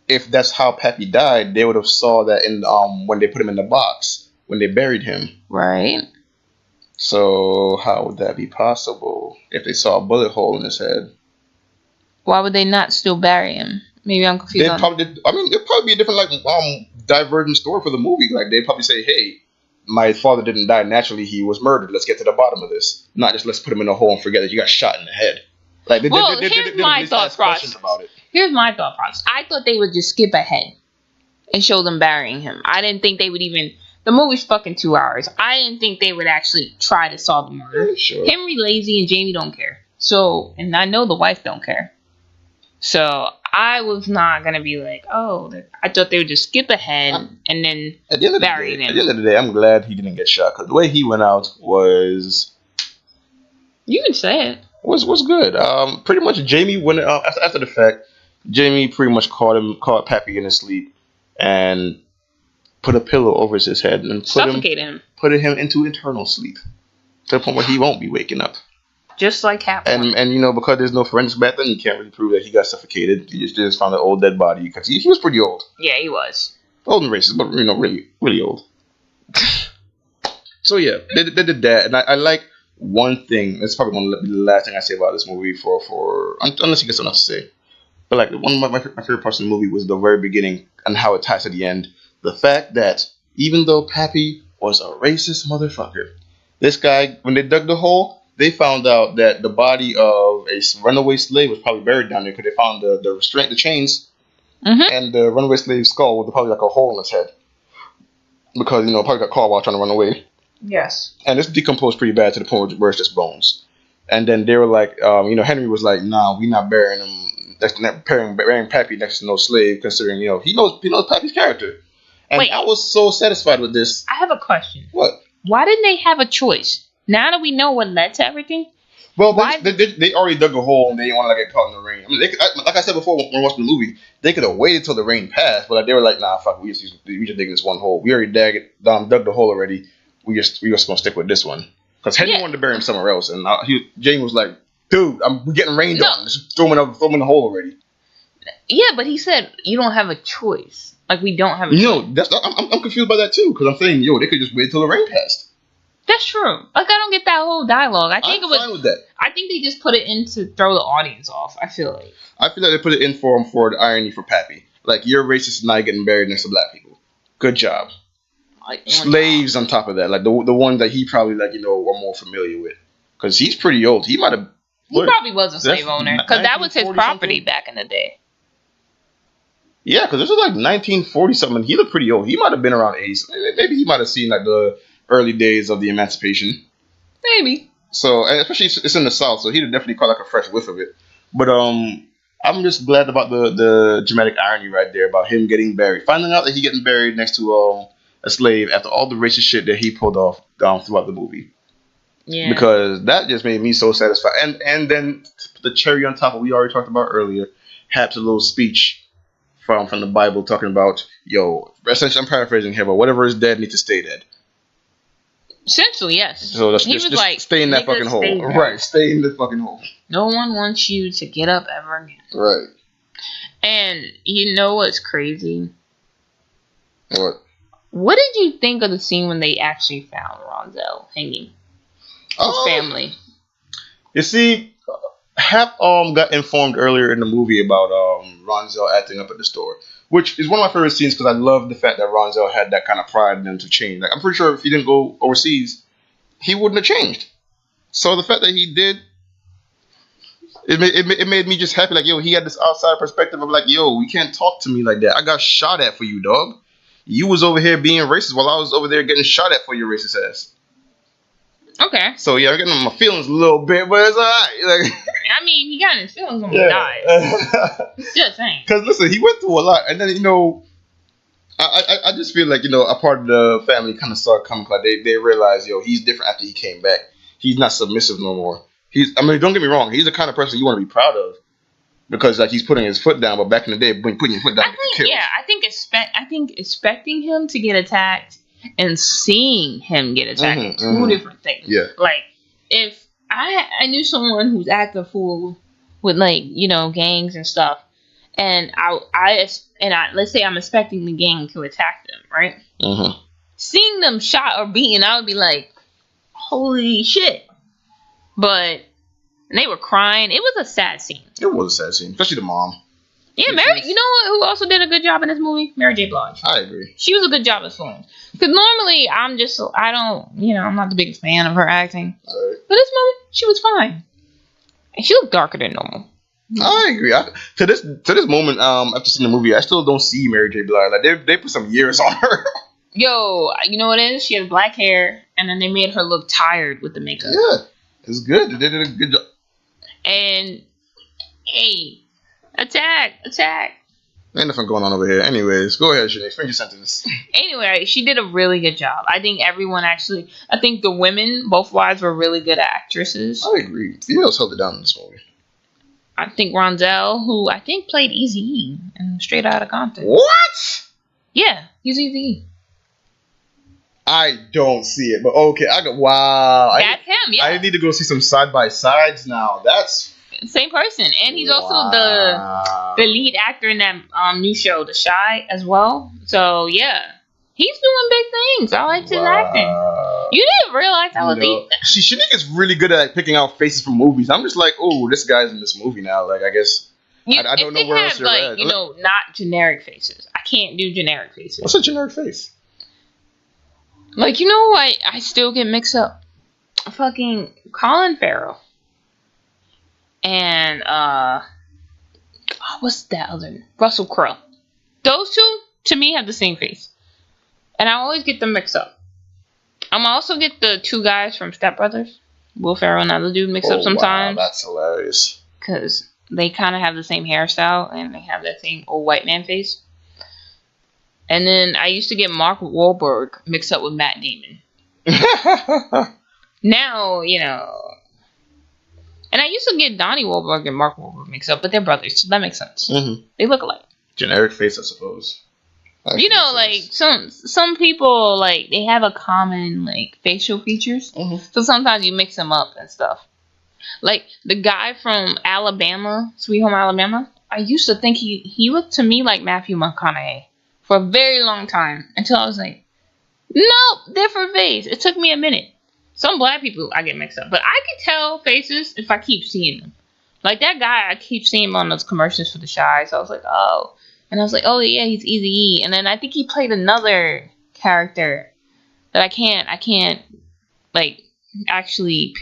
If that's how Pappy died, they would have saw that in when they put him in the box, when they buried him. Right. So how would that be possible if they saw a bullet hole in his head? Why would they not still bury him? Maybe I'm confused. It'd probably be a different divergent story for the movie. Like they'd probably say, "Hey, my father didn't die naturally; he was murdered. Let's get to the bottom of this. Not just let's put him in a hole and forget that you got shot in the head." Like, here's my thought process. Here's my thought process. I thought they would just skip ahead and show them burying him. I didn't think they would even... The movie's fucking 2 hours. I didn't think they would actually try to solve the murder. Sure. Henry lazy and Jamie don't care. So, and I know the wife don't care. So, I was not going to be like, oh, I thought they would just skip ahead and then bury him. At the end of the day, I'm glad he didn't get shot. Because the way he went out was... You can say it. Was good. Pretty much Jamie went after the fact. Jamie pretty much caught Pappy in his sleep and put a pillow over his head and put him into eternal sleep to the point where he won't be waking up. Just like happened. And because there's no forensics back then, you can't really prove that he got suffocated. You just found an old dead body because he was pretty old. Yeah, he was old and racist, but really really old. So yeah, they did that, and I like. One thing, it's probably going to be the last thing I say about this movie for unless you get something else to say. But like one of my favorite parts of the movie was the very beginning and how it ties to the end. The fact that even though Pappy was a racist motherfucker, this guy, when they dug the hole, they found out that the body of a runaway slave was probably buried down there because they found the chains, and the runaway slave's skull was probably like a hole in his head because probably got caught while trying to run away. Yes. And it's decomposed pretty bad to the point where it's just bones. And then they were like, Henry was like, nah, we're not burying him. That's not burying Pappy next to no slave, considering, he knows Pappy's character. And wait, I was so satisfied with this. I have a question. What? Why didn't they have a choice? Now that we know what led to everything, Well, Why? they already dug a hole and they didn't want to get caught in the rain. I mean, like I said before when watching the movie, they could have waited till the rain passed, but like, they were like, "Nah, fuck, we just digging this one hole. We already dug the hole already. We just gonna stick with this one." Because Henry wanted to bury him somewhere else, and Jane was like, "Dude, we're getting rained on. Just throw him in the hole already." Yeah, but he said you don't have a choice. Like we don't have a choice. No, I'm confused by that too. Because I'm saying, they could just wait till the rain passed. That's true. Like I don't get that whole dialogue. I think I'm fine with that. I think they just put it in to throw the audience off. I feel like they put it in for him for the irony for Pappy. Like, you're racist and now you're getting buried next to black people. Good job. like Slaves on top of that, like the one that he probably are more familiar with, because he's pretty old. He might have. He probably was a slave owner because that was his property back in the day. Yeah, because this was like 1940 something. He looked pretty old. He might have been around 80s. Maybe he might have seen like the early days of the emancipation. Maybe. So, and especially it's in the South, so he'd definitely caught like a fresh whiff of it. But I'm just glad about the dramatic irony right there about him getting buried, finding out that he getting buried next to a slave after all the racist shit that he pulled off throughout the movie. Yeah. Because that just made me so satisfied. And then the cherry on top, what we already talked about earlier, Hap's a little speech from the Bible talking about, essentially I'm paraphrasing here, but whatever is dead needs to stay dead. Essentially, yes. So that's just like, stay in that fucking hole. Right, stay in the fucking hole. No one wants you to get up ever again. Right. And you know what's crazy? What? What did you think of the scene when they actually found Ronzel hanging? His family. You see, Hap got informed earlier in the movie about Ronzel acting up at the store, which is one of my favorite scenes because I love the fact that Ronzel had that kind of pride in him to change. Like, I'm pretty sure if he didn't go overseas, he wouldn't have changed. So the fact that he did, it made me just happy. Like, he had this outside perspective of like, you can't talk to me like that. I got shot at for you, dog. You was over here being racist while I was over there getting shot at for your racist ass. Okay. So yeah, I'm getting my feelings a little bit, but it's alright. Like, I mean, he got his feelings when he died. Just saying. Because listen, he went through a lot, and then I just feel like a part of the family kind of started coming. Like they realized he's different after he came back. He's not submissive no more. Don't get me wrong, he's the kind of person you want to be proud of because like he's putting his foot down. But back in the day, putting your foot down, I think expecting him to get attacked and seeing him get attacked are two different things. Yeah. Like if I knew someone who's acting fool with gangs and stuff, and I let's say I'm expecting the gang to attack them, right? Mm-hmm. Seeing them shot or beaten, I would be like, holy shit. But they were crying. It was a sad scene. It was a sad scene, especially the mom. Yeah, Mary. You know what? Who also did a good job in this movie? Mary J. Blige. I agree. She was a good job as Sloane. Because normally I'm not the biggest fan of her acting. Right. But this movie, she was fine. And she looked darker than normal. I agree. To this moment, after seeing the movie, I still don't see Mary J. Blige. Like they put some years on her. Yo, you know what it is? She has black hair, and then they made her look tired with the makeup. Yeah, it's good. They did a good job. And hey, attack! Ain't nothing going on over here. Anyways, go ahead, Shanae. Finish your sentence. Anyway, she did a really good job. I think the women, both wives, were really good actresses. I agree. Females held it down in this movie. I think Ronzel, who I think played Eazy-E in Straight Outta Compton. What? Yeah, he's Eazy-E. I don't see it, but okay. Wow. That's him, yeah. I need to go see some side-by-sides now. That's... Same person. And he's also the lead actor in that new show, The Chi, as well. So, yeah. He's doing big things. I liked his acting. You didn't realize I was Shanique is really good at picking out faces from movies. I'm just like, oh, this guy's in this movie now. Like, I guess... I don't know where else you're at. Not generic faces. I can't do generic faces. What's a generic face? Like, I still get mixed up. Fucking Colin Farrell. And, what's that other? Russell Crowe. Those two, to me, have the same face. And I always get them mixed up. I'm also get the two guys from Step Brothers, Will Ferrell and other dude, mixed up sometimes. Wow, that's hilarious. Because they kind of have the same hairstyle, and they have that same old white man face. And then I used to get Mark Wahlberg mixed up with Matt Damon. Now, And I used to get Donnie Wahlberg and Mark Wahlberg mixed up, but they're brothers, so that makes sense. Mm-hmm. They look alike. Generic face, I suppose. You know, like some people like they have a common like facial features, so sometimes you mix them up and stuff. Like the guy from Alabama, Sweet Home Alabama, I used to think he looked to me like Matthew McConaughey for a very long time until I was like, nope, different face. It took me a minute. Some black people I get mixed up, but I can tell faces if I keep seeing them. Like that guy, I keep seeing him on those commercials for the Shy, so I was like, oh. And I was like, oh yeah, he's Eazy-E. And then I think he played another character that I can't like actually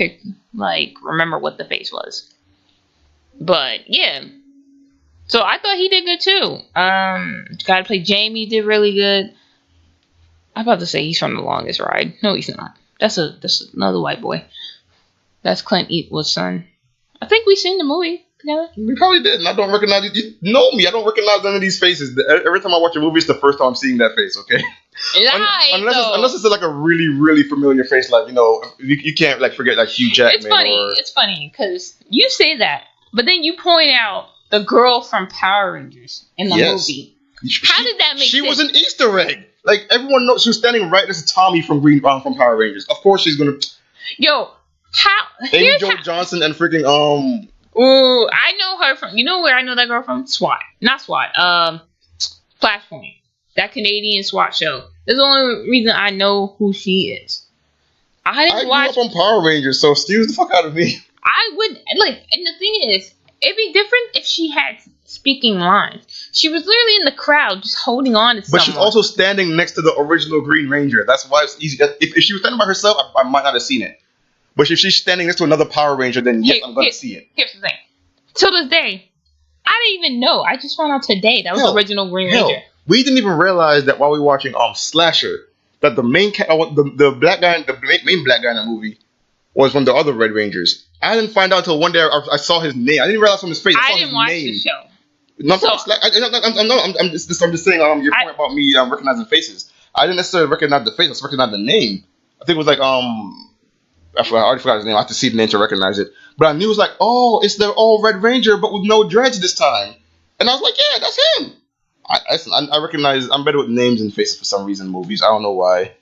remember what the face was. But yeah. So I thought he did good too. The guy who played Jamie did really good. I'm about to say he's from The Longest Ride. No, he's not. That's another white boy. That's Clint Eastwood's son. I think we seen the movie together. We probably did, and I don't recognize it. You know me, I don't recognize none of these faces. Every time I watch a movie, it's the first time I'm seeing that face, okay? Unless it's like a really, really familiar face, like, you know, you can't like forget like Hugh Jackman. It's funny, because you say that, but then you point out the girl from Power Rangers in the movie. How did that make sense? She was an Easter egg. Like, everyone knows she was standing right next to Tommy from from Power Rangers. Of course she's gonna... Yo, how... Amy Jo Johnson and freaking, Ooh, I know her from... You know where I know that girl from? SWAT. Not SWAT. Flashpoint. That Canadian SWAT show. That's the only reason I know who she is. I grew up on Power Rangers, so excuse the fuck out of me. I would... Like, and the thing is, it'd be different if she had speaking lines. She was literally in the crowd just holding on to someone. But she's also standing next to the original Green Ranger. That's why it's easy. If she was standing by herself, I might not have seen it. But if she's standing next to another Power Ranger, then yes, I'm going to see it. Here's the thing. Till this day, I didn't even know. I just found out today that was the original Green Ranger. We didn't even realize that while we were watching Slasher, that the main the black guy, the main black guy in the movie was one of the other Red Rangers. I didn't find out until one day I saw his name. I didn't realize from his face. I didn't watch the show. No, I'm just saying your point about me recognizing faces. I didn't necessarily recognize the face. I just recognized the name. I think it was like I already forgot his name. I have to see the name to recognize it. But I knew it was like, oh, it's the old Red Ranger, but with no dreads this time. And I was like, yeah, that's him. I recognize. I'm better with names and faces for some reason in movies. I don't know why.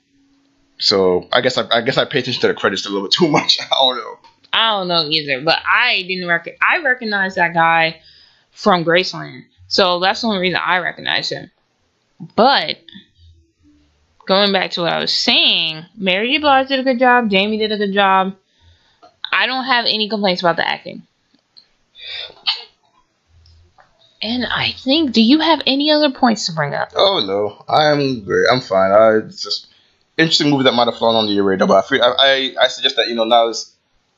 So I guess I pay attention to the credits a little bit too much. I don't know either, but I recognized that guy from Graceland, so that's the only reason I recognize him. But going back to what I was saying, Mary J. Blige did a good job. Jamie did a good job. I don't have any complaints about the acting. And I think, do you have any other points to bring up? Oh no, I'm great. I'm fine. It's just interesting movie that might have flown on your radar, but I suggest that now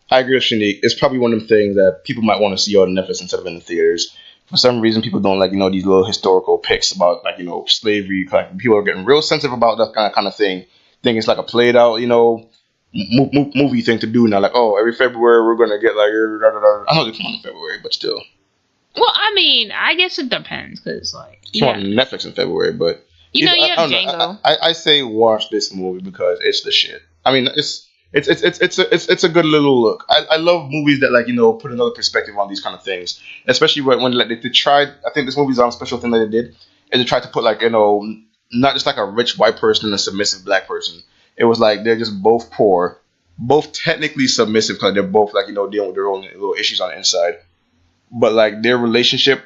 I agree with Shanique. It's probably one of them things that people might want to see on Netflix instead of in the theaters. For some reason, people don't like these little historical pics about slavery. Like, people are getting real sensitive about that kind of thing. Think it's like a played out movie thing to do now. Like, oh, every February we're gonna get like I know they come on in February, but still. Well, I mean, I guess it depends because it's on Netflix in February, but you have Django. I say watch this movie because it's the shit. I mean, it's a good little look. I love movies that put another perspective on these kind of things, especially when they tried. I think this movie's on a special thing that they did is they tried to put not just like a rich white person and a submissive black person. It was like they're just both poor, both technically submissive because they're both dealing with their own little issues on the inside, but their relationship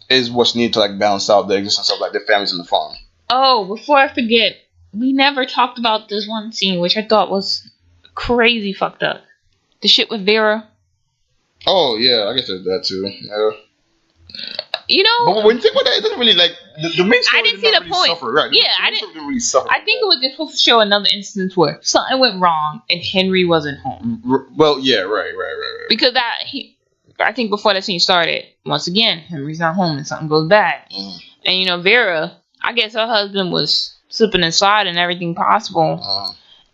is what's needed to balance out the existence of their families and the farm. Oh, before I forget. We never talked about this one scene, which I thought was crazy fucked up. The shit with Vera. Oh, yeah, I guess there's that too. But when you think about that, it doesn't really, the main story I didn't see the point. Suffer, right? Yeah, I didn't really suffer. I think it was just supposed to show another instance where something went wrong and Henry wasn't home. Well, yeah, right. Because I think before that scene started, once again, Henry's not home and something goes bad. And, Vera, I guess her husband was slipping and sliding everything possible.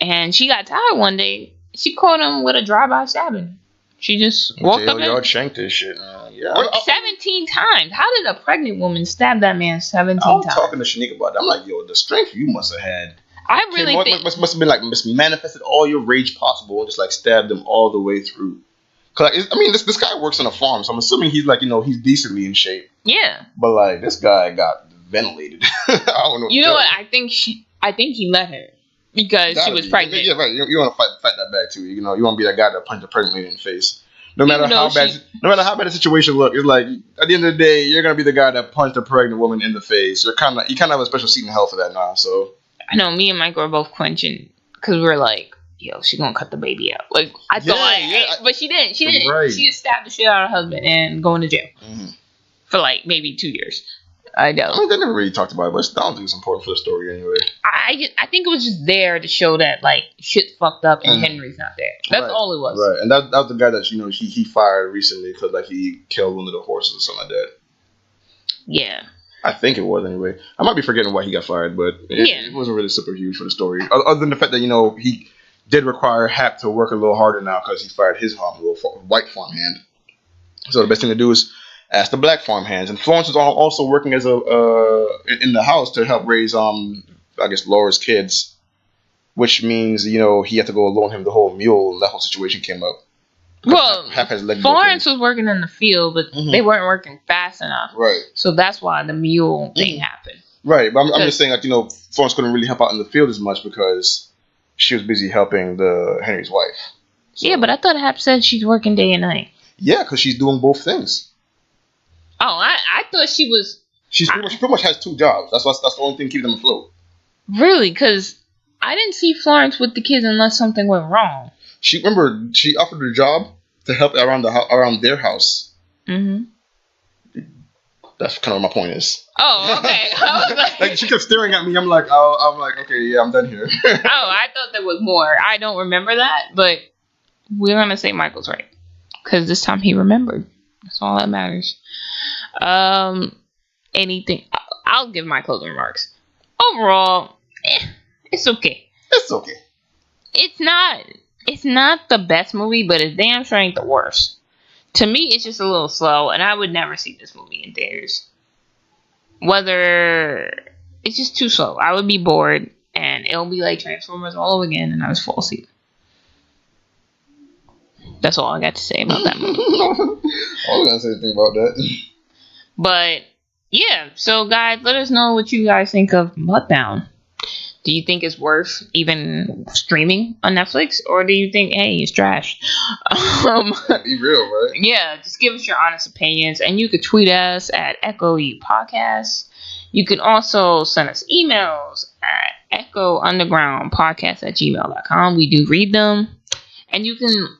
And she got tired one day. She caught him with a drive-by stabbing. She just walked up and shanked this shit. 17 times. How did a pregnant woman stab that man 17 times? I was talking to Shanique about that. I'm like, yo, the strength you must have had. I really think... Must have been manifested all your rage possible and just stabbed them all the way through. Cause I mean, this guy works on a farm, so I'm assuming he's like, he's decently in shape. Yeah. But like, this guy got ventilated. I don't know. You know what? I think he let her because she was pregnant. Yeah, right. You want to fight that back too. You want to be that guy that punched a pregnant lady in the face. No matter how bad the situation look, it's like at the end of the day, you're gonna be the guy that punched a pregnant woman in the face. You kind of have a special seat in hell for that now. So I know me and Michael were both quenching because we were like, "Yo, she gonna cut the baby out." Like I thought, but she didn't. She didn't. Right. She just stabbed the shit out of her husband and going to jail for like maybe 2 years. I know. I mean, they never really talked about it, but I don't think it's important for the story anyway. I think it was just there to show that like shit's fucked up and Henry's not there. That's all it was. Right, and that was the guy that he fired recently because like he killed one of the horses or something like that. Yeah. I think it was anyway. I might be forgetting why he got fired, but it wasn't really super huge for the story. Other than the fact that he did require Hap to work a little harder now because he fired his little white farmhand. So the best thing to do is ask the black farmhands. And Florence is also working as in the house to help raise I guess Laura's kids, which means he had to go loan him the whole mule, and that whole situation came up. Well, Florence was working in the field, but they weren't working fast enough. Right. So that's why the mule thing happened. Right, but I'm just saying, like, Florence couldn't really help out in the field as much because she was busy helping Henry's wife. So. Yeah, but I thought Hap said she's working day and night. Yeah, because she's doing both things. Oh, I thought she was. She pretty much has 2 jobs. That's the only thing keeping them afloat. Really? Because I didn't see Florence with the kids unless something went wrong. She offered her job to help around their house. Mm-hmm. That's kind of what my point is. Oh, okay. I was like she kept staring at me. I'm like, okay, yeah, I'm done here. Oh, I thought there was more. I don't remember that, but we're gonna say Michael's right because this time he remembered. That's all that matters. Anything? I'll give my closing remarks. Overall, it's okay. It's okay. It's not the best movie, but it damn sure ain't the worst. To me, it's just a little slow, and I would never see this movie in theaters. Whether it's just too slow, I would be bored, and it'll be like Transformers all over again, and I just fall asleep. That's all I got to say about that movie. I was gonna say anything about that. But yeah, so guys, let us know what you guys think of Mudbound. Do you think it's worth even streaming on Netflix, or do you think, hey, it's trash? Be real, right? Yeah, just give us your honest opinions, and you could tweet us at EchoU Podcast. You can also send us emails at echoundergroundpodcast@gmail.com. We do read them, and you can,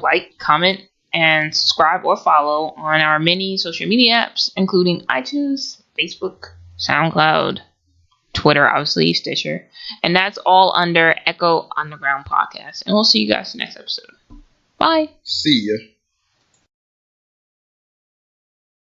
like, comment, and subscribe or follow on our many social media apps, including iTunes, Facebook, SoundCloud, Twitter, obviously, Stitcher. And that's all under Echo Underground Podcast. And we'll see you guys next episode. Bye. See ya.